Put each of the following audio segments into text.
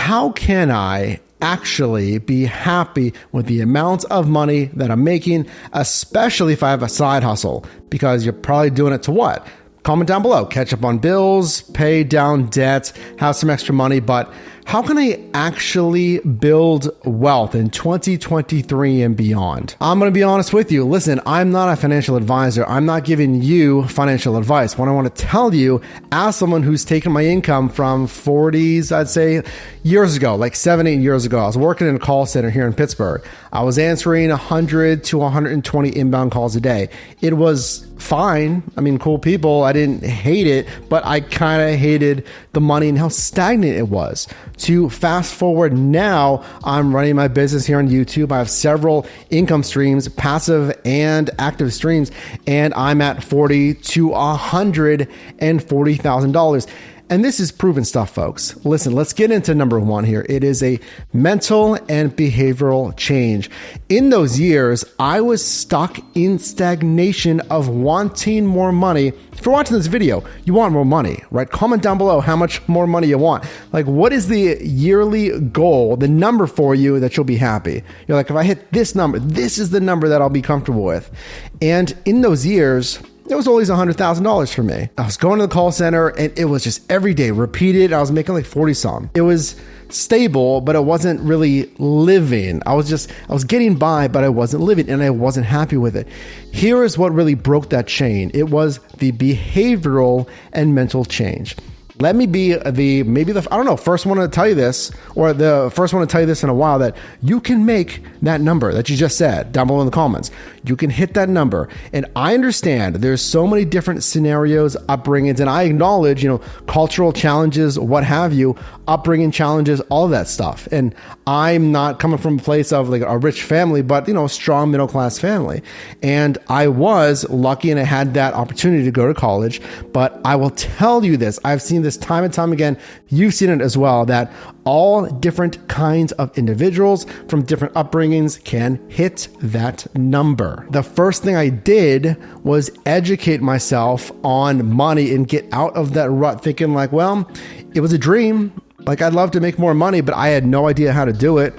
how can I actually be happy with the amount of money that I'm making, especially if I have a side hustle? Because you're probably doing it to what? Comment down below. Catch up on bills, pay down debt, have some extra money, but how can I actually build wealth in 2023 and beyond? I'm going to be honest with you. Listen, I'm not a financial advisor. I'm not giving you financial advice. What I want to tell you, as someone who's taken my income from 40s, I'd say years ago, like 7-8 years ago, I was working in a call center here in Pittsburgh. I was answering 100 to 120 inbound calls a day. It was fine. I mean, cool people. I didn't hate it, but I kind of hated the money and how stagnant it was. To fast forward now, I'm running my business here on YouTube. I have several income streams, passive and active streams, and I'm at $40,000 to $140,000. And this is proven stuff, folks. Listen, let's get into number one here. It is a mental and behavioral change. In those years, I was stuck in stagnation of wanting more money. If you're watching this video, you want more money, right? Comment down below how much more money you want. Like, what is the yearly goal, the number for you that you'll be happy? You're like, if I hit this number, this is the number that I'll be comfortable with. And in those years, it was always $100,000 for me. I was going to the call center and it was just every day repeated. I was making like 40 some. It was stable, but it wasn't really living. I was getting by, but I wasn't living and I wasn't happy with it. Here is what really broke that chain. It was the behavioral and mental change. Let me be first one to tell you this, or the first one to tell you this in a while, that you can make that number that you just said down below in the comments. You can hit that number. And I understand there's so many different scenarios, upbringings, and I acknowledge, cultural challenges, what have you, upbringing challenges, all of that stuff. And I'm not coming from a place of like a rich family, but strong middle-class family. And I was lucky and I had that opportunity to go to college. But I will tell you this, I've seen this time and time again. You've seen it as well, that all different kinds of individuals from different upbringings can hit that number. The first thing I did was educate myself on money and get out of that rut thinking like, well, it was a dream. Like, I'd love to make more money, but I had no idea how to do it.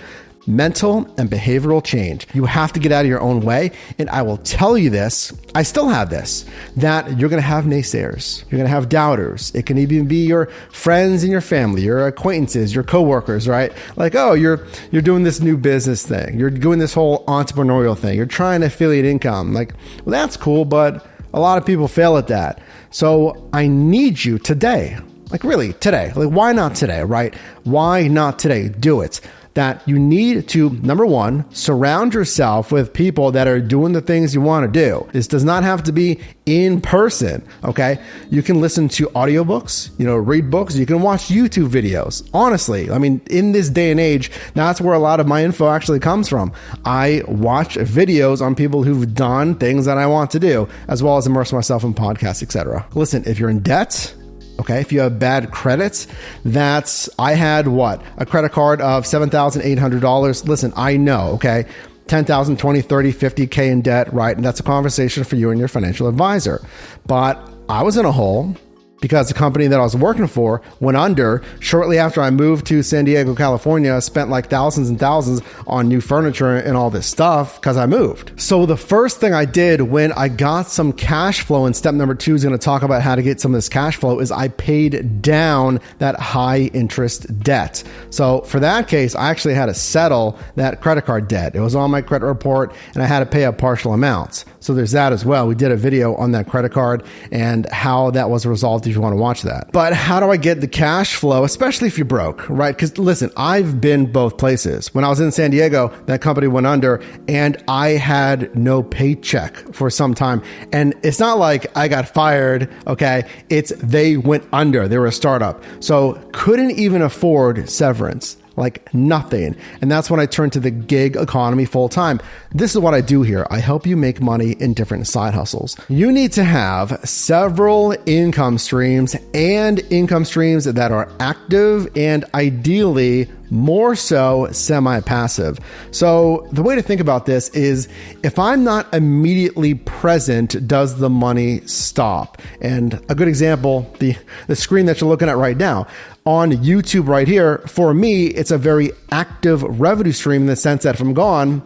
Mental and behavioral change. You have to get out of your own way. And I will tell you this, I still have this, that you're going to have naysayers. You're going to have doubters. It can even be your friends and your family, your acquaintances, your coworkers, right? Like, oh, you're doing this new business thing. You're doing this whole entrepreneurial thing. You're trying affiliate income. Like, well, that's cool, but a lot of people fail at that. So I need you today, like really today, like why not today, right? Why not today? Do it. That you need to, number one, surround yourself with people that are doing the things you want to do. This does not have to be in person, okay? You can listen to audiobooks, read books, you can watch YouTube videos. Honestly, I mean, in this day and age, that's where a lot of my info actually comes from. I watch videos on people who've done things that I want to do, as well as immerse myself in podcasts, etc. Listen, if you're in debt, okay, if you have bad credits, I had a credit card of $7,800. Listen, I know, okay, 10,000, 20, 30, 50K in debt, right? And that's a conversation for you and your financial advisor. But I was in a hole because the company that I was working for went under shortly after I moved to San Diego, California. I spent like thousands and thousands on new furniture and all this stuff because I moved. So the first thing I did when I got some cash flow, and step number 2 is going to talk about how to get some of this cash flow, is I paid down that high interest debt. So for that case, I actually had to settle that credit card debt. It was on my credit report and I had to pay a partial amount. So there's that as well. We did a video on that credit card and how that was resolved if you want to watch that. But how do I get the cash flow, especially if you're broke, right? Because listen, I've been both places. When I was in San Diego, that company went under and I had no paycheck for some time. And it's not like I got fired, okay? It's they went under. They were a startup. So couldn't even afford severance. Like nothing. And that's when I turned to the gig economy full time. This is what I do here. I help you make money in different side hustles. You need to have several income streams and income streams that are active and ideally more so semi-passive. So the way to think about this is, if I'm not immediately present, does the money stop? And a good example, the screen that you're looking at right now on YouTube right here, for me, it's a very active revenue stream in the sense that if I'm gone,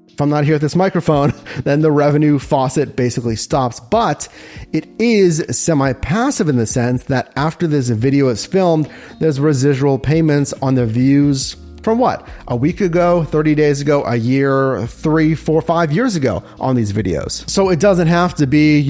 if I'm not here at this microphone, then the revenue faucet basically stops. But it is semi-passive in the sense that after this video is filmed, there's residual payments on the views from what? A week ago, 30 days ago, a year, 3, 4, 5 years ago on these videos. So it doesn't have to be,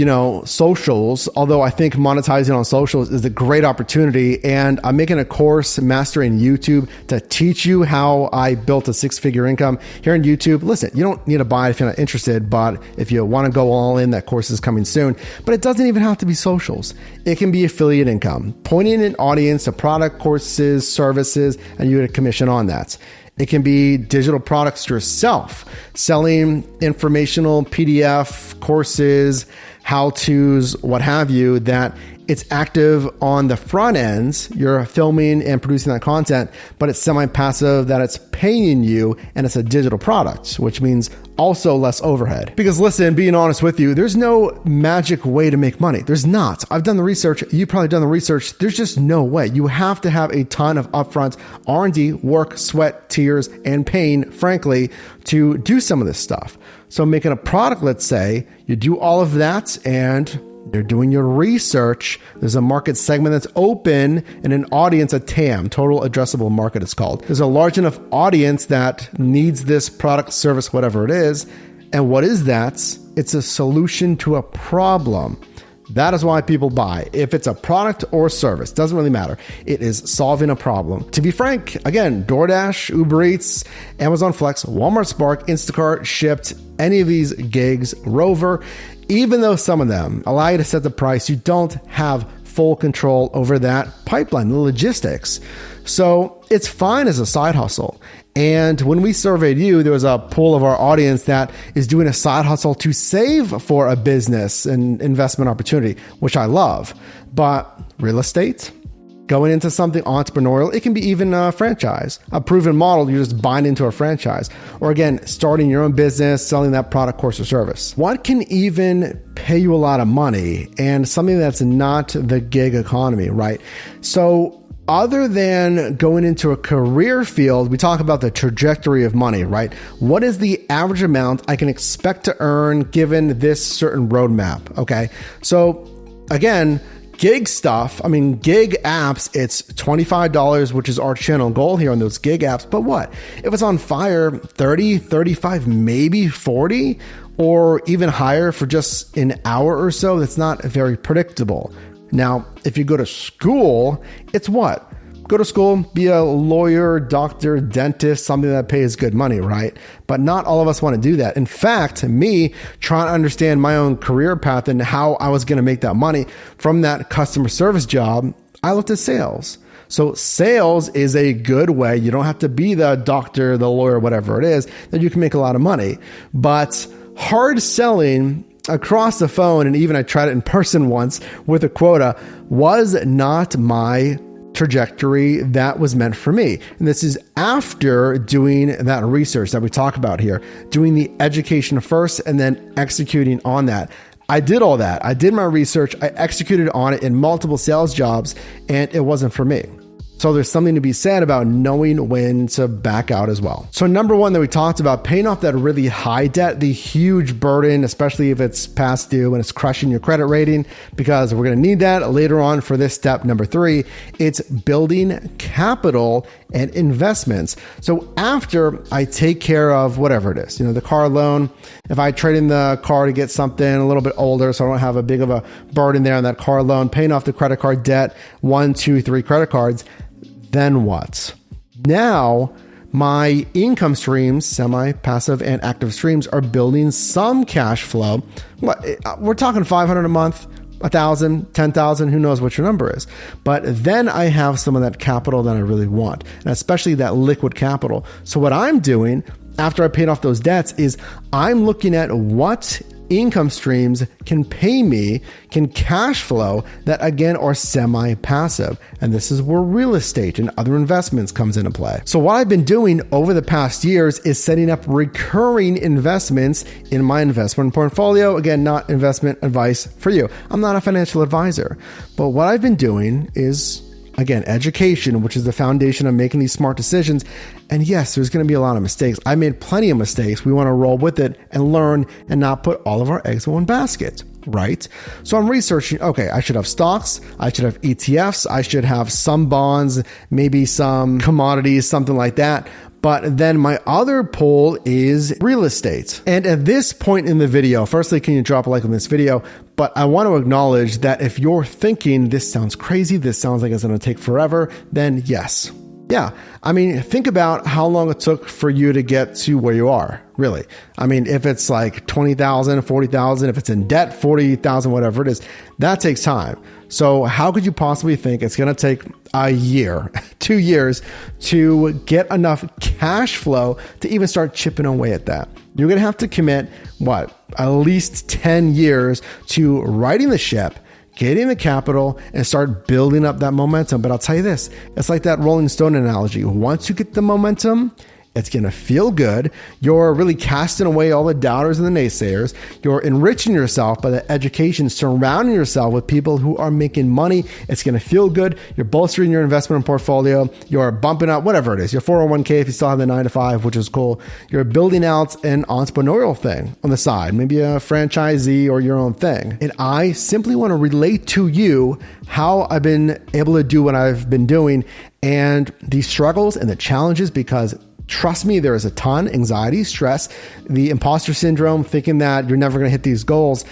socials, although I think monetizing on socials is a great opportunity. And I'm making a course, Mastering YouTube, to teach you how I built a 6-figure income here on YouTube. Listen, you don't need to buy it if you're not interested, but if you want to go all in, that course is coming soon. But it doesn't even have to be socials. It can be affiliate income, pointing an audience to product, courses, services, and you get a commission on that. It can be digital products yourself, selling informational PDF courses, how-tos, what have you, that it's active on the front ends. You're filming and producing that content, but it's semi-passive, that it's paying you, and it's a digital product, which means also less overhead. Because listen, being honest with you, there's no magic way to make money. There's not. I've done the research. You've probably done the research. There's just no way. You have to have a ton of upfront R&D, work, sweat, tears, and pain, frankly, to do some of this stuff. So making a product, let's say, you do all of that and you're doing your research. There's a market segment that's open and an audience, a TAM, total addressable market it's called. There's a large enough audience that needs this product, service, whatever it is. And what is that? It's a solution to a problem. That is why people buy. If it's a product or service, doesn't really matter. It is solving a problem. To be frank, again, DoorDash, Uber Eats, Amazon Flex, Walmart Spark, Instacart, Shipped, any of these gigs, Rover, even though some of them allow you to set the price, you don't have full control over that pipeline, the logistics. So it's fine as a side hustle. And when we surveyed you, there was a pool of our audience that is doing a side hustle to save for a business and investment opportunity, which I love. But real estate, going into something entrepreneurial, it can be even a franchise, a proven model. You're just buying into a franchise. Or again, starting your own business, selling that product, course, or service. What can even pay you a lot of money and something that's not the gig economy, right? So other than going into a career field, we talk about the trajectory of money, right? What is the average amount I can expect to earn given this certain roadmap? Okay. So again, gig stuff, gig apps, it's $25, which is our channel goal here on those gig apps. But what? If it's on fire, 30, 35, maybe 40, or even higher for just an hour or so, that's not very predictable. Now, if you go to school, it's what? Go to school, be a lawyer, doctor, dentist, something that pays good money, right? But not all of us want to do that. In fact, me trying to understand my own career path and how I was going to make that money from that customer service job, I looked at sales. So sales is a good way. You don't have to be the doctor, the lawyer, whatever it is, that you can make a lot of money. But hard selling across the phone, and even I tried it in person once with a quota, was not my trajectory that was meant for me. And this is after doing that research that we talk about here, doing the education first and then executing on that. I did all that. I did my research. I executed on it in multiple sales jobs, and it wasn't for me. So there's something to be said about knowing when to back out as well. So number one that we talked about, paying off that really high debt, the huge burden, especially if it's past due and it's crushing your credit rating, because we're going to need that later on for this step number 3. It's building capital and investments. So after I take care of whatever it is, the car loan, if I trade in the car to get something a little bit older, so I don't have a big of a burden there on that car loan, paying off the credit card debt, 1, 2, 3 credit cards, then what? Now, my income streams, semi-passive and active streams, are building some cash flow. We're talking $500 a month, $1,000, $10,000, who knows what your number is. But then I have some of that capital that I really want, and especially that liquid capital. So what I'm doing after I paid off those debts is I'm looking at what income streams can pay me, can cash flow that again are semi-passive. And this is where real estate and other investments comes into play. So what I've been doing over the past years is setting up recurring investments in my investment portfolio. Again, not investment advice for you. I'm not a financial advisor, but what I've been doing is, again, education, which is the foundation of making these smart decisions. And yes, there's going to be a lot of mistakes. I made plenty of mistakes. We want to roll with it and learn and not put all of our eggs in one basket, right? So I'm researching, okay, I should have stocks, I should have ETFs, I should have some bonds, maybe some commodities, something like that. But then my other poll is real estate. And at this point in the video, firstly, can you drop a like on this video? But I want to acknowledge that if you're thinking this sounds crazy, this sounds like it's going to take forever, then yes. Yeah. I mean, think about how long it took for you to get to where you are, really. I mean, if it's like 20,000, 40,000, if it's in debt, 40,000, whatever it is, that takes time. So how could you possibly think it's going to take a year, 2 years to get enough cash flow to even start chipping away at that? You're going to have to commit, at least 10 years to righting the ship, getting the capital, and start building up that momentum. But I'll tell you this, it's like that Rolling Stone analogy. Once you get the momentum, it's going to feel good. You're really casting away all the doubters and the naysayers. You're enriching yourself by the education, surrounding yourself with people who are making money. It's going to feel good. You're bolstering your investment portfolio. You're bumping up whatever it is, your 401k if you still have the 9-to-5, which is cool. You're building out an entrepreneurial thing on the side, maybe a franchisee or your own thing. And I simply want to relate to you how I've been able to do what I've been doing and the struggles and the challenges, because trust me, there is a ton, anxiety, stress, the imposter syndrome, thinking that you're never going to hit these goals.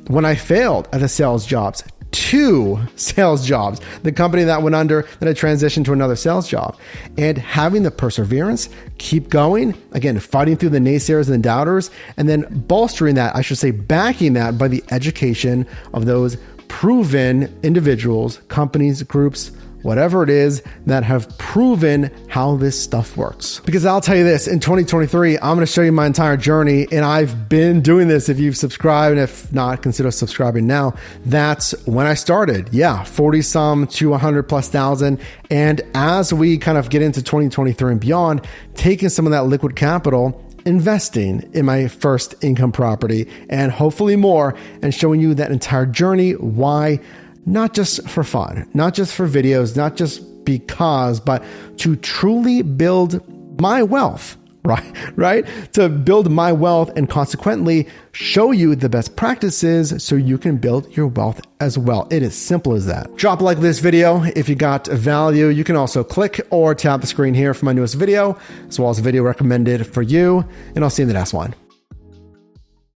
When I failed at the sales jobs, 2 sales jobs, the company that went under, then I transitioned to another sales job, and having the perseverance, keep going, again, fighting through the naysayers and the doubters, and then bolstering that, I should say, backing that by the education of those proven individuals, companies, groups, whatever it is that have proven how this stuff works. Because I'll tell you this, in 2023, I'm going to show you my entire journey, and I've been doing this. If you've subscribed, and if not, consider subscribing now. That's when I started. 40 some to 100 plus thousand. And as we kind of get into 2023 and beyond, taking some of that liquid capital, investing in my first income property, and hopefully more, and showing you that entire journey, why. Not just for fun, not just for videos, not just because, but to truly build my wealth, right? To build my wealth and consequently show you the best practices so you can build your wealth as well. It is simple as that. Drop a like this video if you got value. You can also click or tap the screen here for my newest video, as well as a video recommended for you. And I'll see you in the next one.